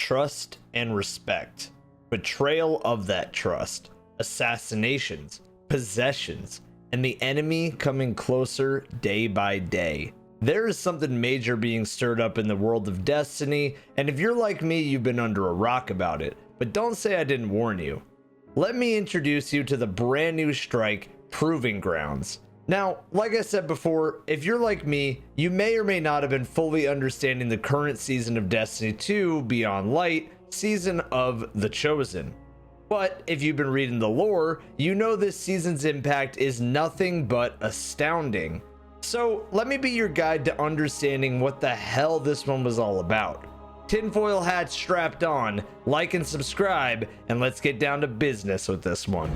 trust and respect, betrayal of that trust, assassinations, possessions, and the enemy coming closer day by day. There is something major being stirred up in the world of Destiny, and if you're like me, you've been under a rock about it. But don't say I didn't warn you. Let me introduce you to the brand new strike, Proving Grounds. Now, like I said before, if you're like me, you may or may not have been fully understanding the current season of Destiny 2 Beyond Light, Season of the Chosen. But if you've been reading the lore, you know this season's impact is nothing but astounding. So let me be your guide to understanding what the hell this one was all about. Tinfoil hat strapped on, like and subscribe, and let's get down to business with this one.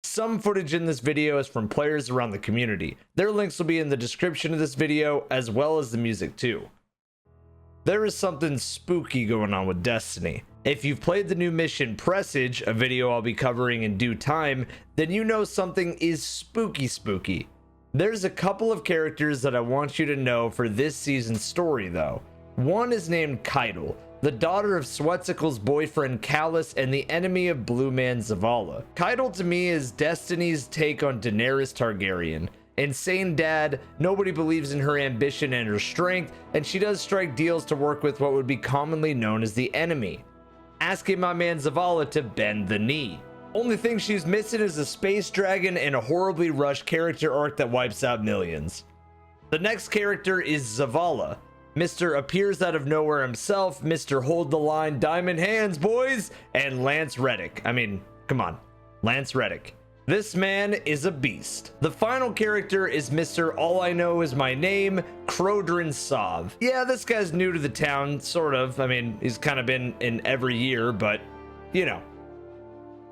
Some footage in this video is from players around the community. Their links will be in the description of this video, as well as the music too. There is something spooky going on with Destiny. If you've played the new mission Presage, a video I'll be covering in due time, then you know something is spooky. There's a couple of characters that I want you to know for this season's story though. One is named Caiatl, the daughter of Sweatsicle's boyfriend Callus and the enemy of Blue Man Zavala. Caiatl to me is Destiny's take on Daenerys Targaryen. Insane dad, nobody believes in her ambition and her strength, and she does strike deals to work with what would be commonly known as the enemy, asking my man Zavala to bend the knee. Only thing she's missing is a space dragon and a horribly rushed character arc that wipes out millions. The next character is Zavala. Mr. Appears Out of Nowhere himself, Mr. Hold the Line, Diamond Hands, boys, and Lance Reddick. I mean, come on, Lance Reddick. This man is a beast. The final character is Mr. All I Know Is My Name, Crodrin Sov. Yeah, this guy's new to the town, sort of. I mean, he's kind of been in every year, but, you know.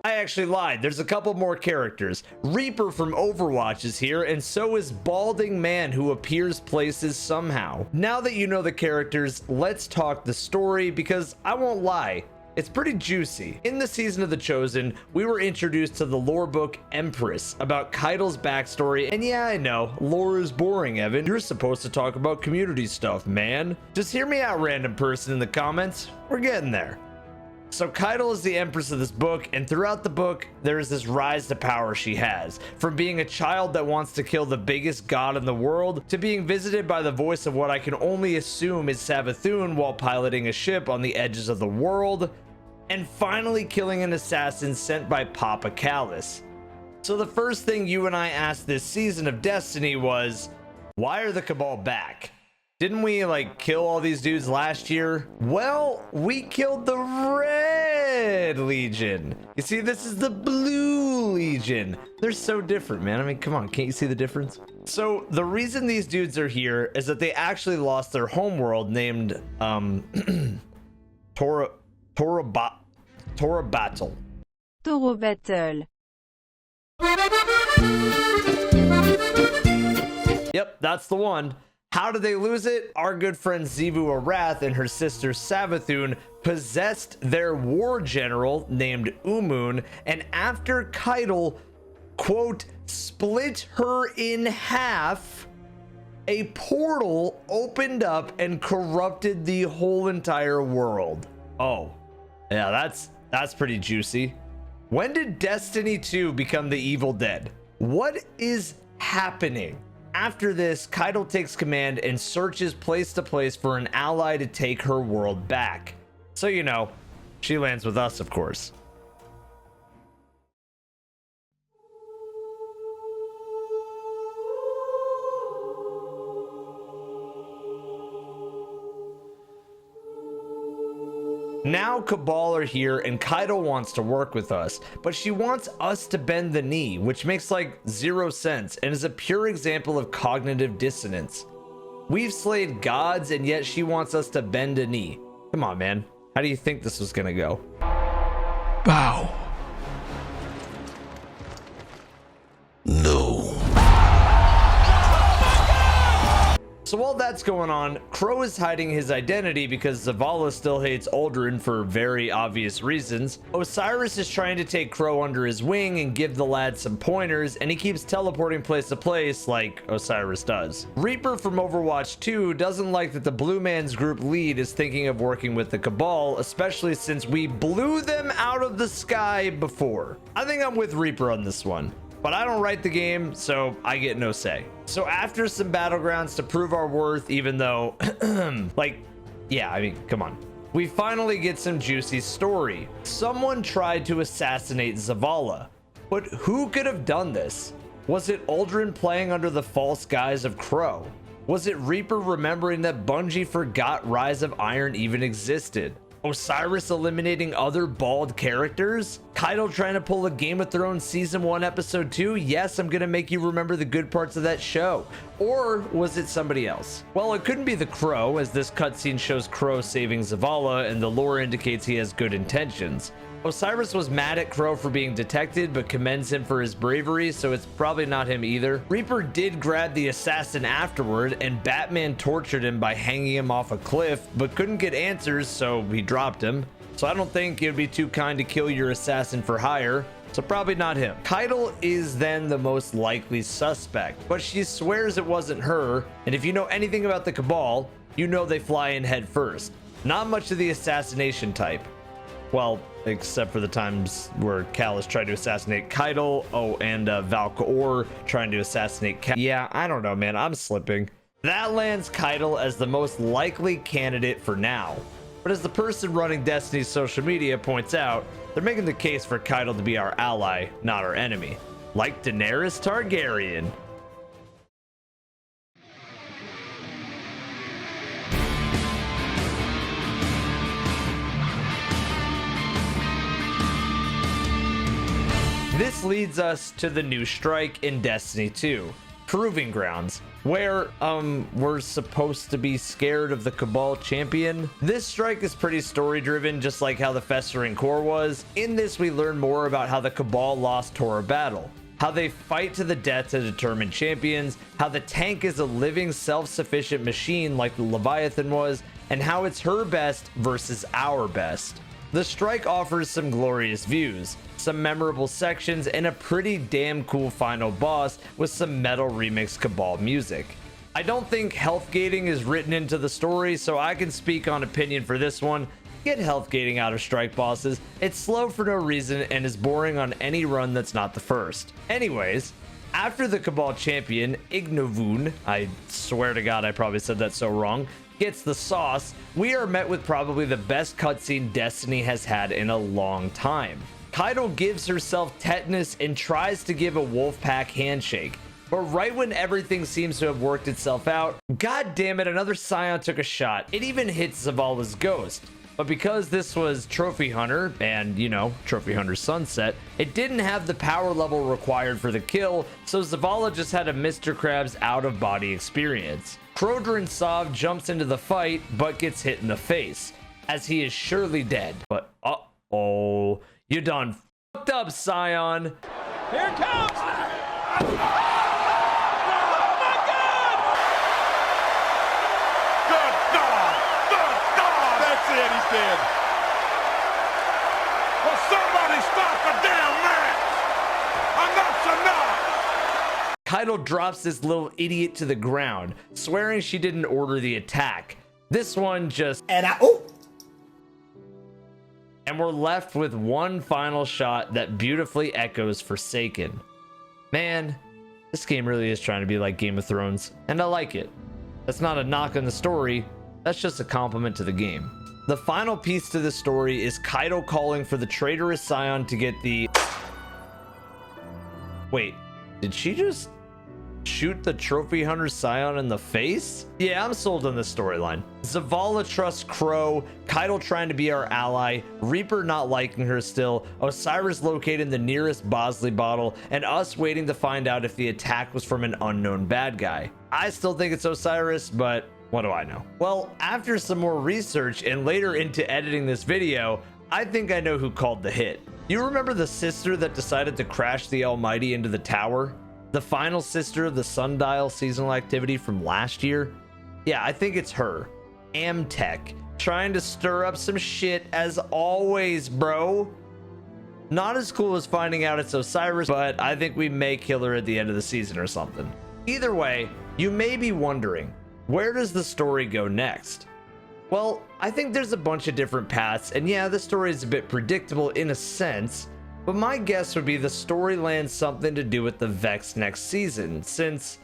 I actually lied. There's a couple more characters. Reaper from Overwatch is here, and so is Balding Man, who appears places somehow. Now that you know the characters, let's talk the story, because I won't lie, it's pretty juicy. In the Season of the Chosen, we were introduced to the lore book Empress about Caiatl's backstory, and yeah, I know, lore is boring, Evan. You're supposed to talk about community stuff, man. Just hear me out, random person in the comments. We're getting there. So Caiatl is the Empress of this book, and throughout the book, there is this rise to power she has. From being a child that wants to kill the biggest god in the world, to being visited by the voice of what I can only assume is Savathun while piloting a ship on the edges of the world, and finally killing an assassin sent by Papa Callus. So the first thing you and I asked this season of Destiny was, why are the Cabal back? Didn't we like kill all these dudes last year? Well, we killed the Red Legion. You see, this is the Blue Legion. They're so different, man. I mean, come on, can't you see the difference? So the reason these dudes are here is that they actually lost their homeworld named Torobatl. Torobatl. Yep, that's the one. How did they lose it? Our good friend Xivu Arath and her sister Savathun possessed their war general named Umunn, and after Caiatl, quote, split her in half, a portal opened up and corrupted the whole entire world. Oh, yeah, that's pretty juicy. When did Destiny 2 become the Evil Dead? What is happening? After this, Caiatl takes command and searches place to place for an ally to take her world back. So, you know, she lands with us, of course. Now Cabal are here and Caiatl wants to work with us, but she wants us to bend the knee, which makes like 0 sense and is a pure example of cognitive dissonance. We've slayed gods and yet she wants us to bend a knee. Come on, man. How do you think this was gonna go? Bow. No. So while that's going on, Crow is hiding his identity because Zavala still hates Uldren for very obvious reasons. Osiris is trying to take Crow under his wing and give the lad some pointers, and he keeps teleporting place to place like Osiris does. Reaper from Overwatch 2 doesn't like that the Blue Man's group lead is thinking of working with the Cabal, especially since we blew them out of the sky before. I think I'm with Reaper on this one, but I don't write the game, so I get no say. So after some battlegrounds to prove our worth, even though, like, yeah, I mean, come on. We finally get some juicy story. Someone tried to assassinate Zavala, but who could have done this? Was it Uldren playing under the false guise of Crow? Was it Reaper remembering that Bungie forgot Rise of Iron even existed? Osiris eliminating other bald characters? Caiatl trying to pull a Game of Thrones Season 1 Episode 2? Yes, I'm gonna make you remember the good parts of that show. Or was it somebody else? Well, it couldn't be the Crow, as this cutscene shows Crow saving Zavala and the lore indicates he has good intentions. Osiris was mad at Crow for being detected, but commends him for his bravery, so it's probably not him either. Reaper did grab the assassin afterward, and Batman tortured him by hanging him off a cliff, but couldn't get answers, so he dropped him. So I don't think it would be too kind to kill your assassin for hire, so probably not him. Caiatl is then the most likely suspect, but she swears it wasn't her, and if you know anything about the Cabal, you know they fly in head first. Not much of the assassination type. Well, except for the times where Callus tried to assassinate Caiatl. Oh, and Valkor trying to assassinate Yeah, I don't know, man. I'm slipping. That lands Caiatl as the most likely candidate for now. But as the person running Destiny's social media points out, they're making the case for Caiatl to be our ally, not our enemy. Like Daenerys Targaryen. This leads us to the new strike in Destiny 2, Proving Grounds, where we're supposed to be scared of the Cabal champion. This strike is pretty story driven, just like how the Festering Core was. In this, we learn more about how the Cabal lost Torobatl, how they fight to the death to determine champions, how the tank is a living self-sufficient machine like the Leviathan was, and how it's her best versus our best. The strike offers some glorious views, some memorable sections, and a pretty damn cool final boss with some metal remix Cabal music. I don't think health gating is written into the story, so I can speak on opinion for this one. Get health gating out of strike bosses. It's slow for no reason and is boring on any run that's not the first. Anyways, after the Cabal champion, Ignovoon, I swear to God I probably said that so wrong, gets the sauce, we are met with probably the best cutscene Destiny has had in a long time. Caiatl gives herself tetanus and tries to give a Wolfpack handshake, but right when everything seems to have worked itself out, god damn it, another Psion took a shot. It even hits Zavala's ghost. But because this was Trophy Hunter, and you know, Trophy Hunter Sunset, it didn't have the power level required for the kill, so Zavala just had a Mr. Krabs out-of-body experience. Crodrin Sav jumps into the fight, but gets hit in the face, as he is surely dead. But uh-oh, you done fucked up, Psion. Here it comes! He's dead. Well, somebody stop the damn match! Enough's enough! Caiatl drops this little idiot to the ground, swearing she didn't order the attack. This one just... And we're left with one final shot that beautifully echoes Forsaken. Man, this game really is trying to be like Game of Thrones, and I like it. That's not a knock on the story, that's just a compliment to the game. The final piece to the story is Caiatl calling for the traitorous Psion to get the... Wait, did she just shoot the Trophy Hunter Psion in the face? Yeah, I'm sold on this storyline. Zavala trusts Crow, Caiatl trying to be our ally, Reaper not liking her still, Osiris locating the nearest Bosley bottle, and us waiting to find out if the attack was from an unknown bad guy. I still think it's Osiris, but what do I know? Well, after some more research and later into editing this video, I think I know who called the hit. You remember the sister that decided to crash the Almighty into the tower? The final sister of the Sundial seasonal activity from last year? Yeah, I think it's her. Amtech. Trying to stir up some shit as always, bro. Not as cool as finding out it's Osiris, but I think we may kill her at the end of the season or something. Either way, you may be wondering, where does the story go next? Well, I think there's a bunch of different paths, and yeah, the story is a bit predictable in a sense, but my guess would be the story lands something to do with the Vex next season, since,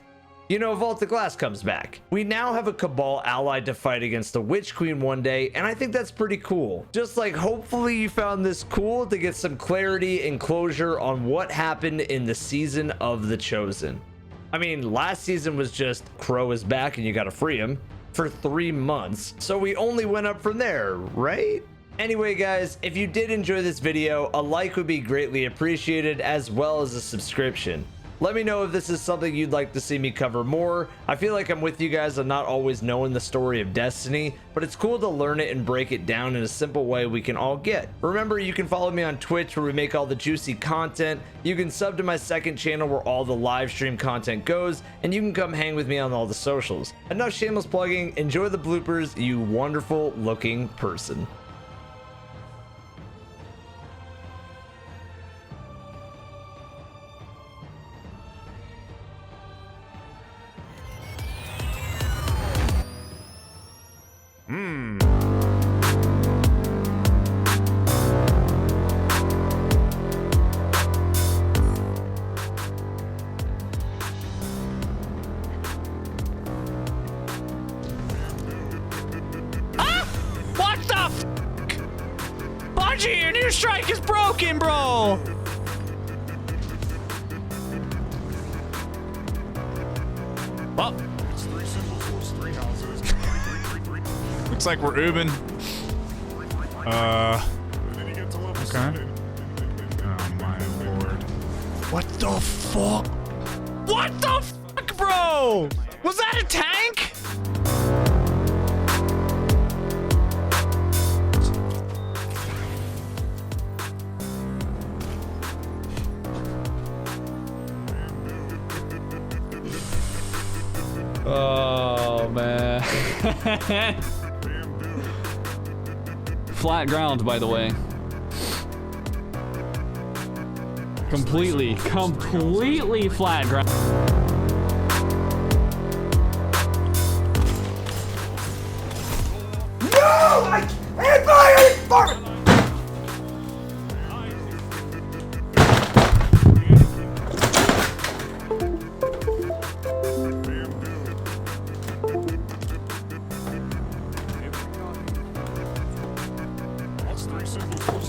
you know, Vault of Glass comes back. We now have a Cabal allied to fight against the Witch Queen one day, and I think that's pretty cool. Just like, hopefully you found this cool to get some clarity and closure on what happened in the season of The Chosen. I mean, last season was just Crow is back and you gotta free him for 3 months, so we only went up from there, right? Anyway guys, if you did enjoy this video, a like would be greatly appreciated, as well as a subscription. Let me know if this is something you'd like to see me cover more. I feel like I'm with you guys on not always knowing the story of Destiny, but it's cool to learn it and break it down in a simple way we can all get. Remember, you can follow me on Twitch where we make all the juicy content. You can sub to my second channel where all the live stream content goes, and you can come hang with me on all the socials. Enough shameless plugging. Enjoy the bloopers, you wonderful looking person. What the f***? Bungie, your new strike is broken, bro! Well, It's 3 symbols, so it's 3 houses. 3. looks like we're Ubin. And then you get to level 7. Oh my lord. What the fuck? What the fuck, bro? Was that a tank? Oh man. Flat ground, by the way. Completely flat ground. No! I can't buy any fucking... That's 3 symbols.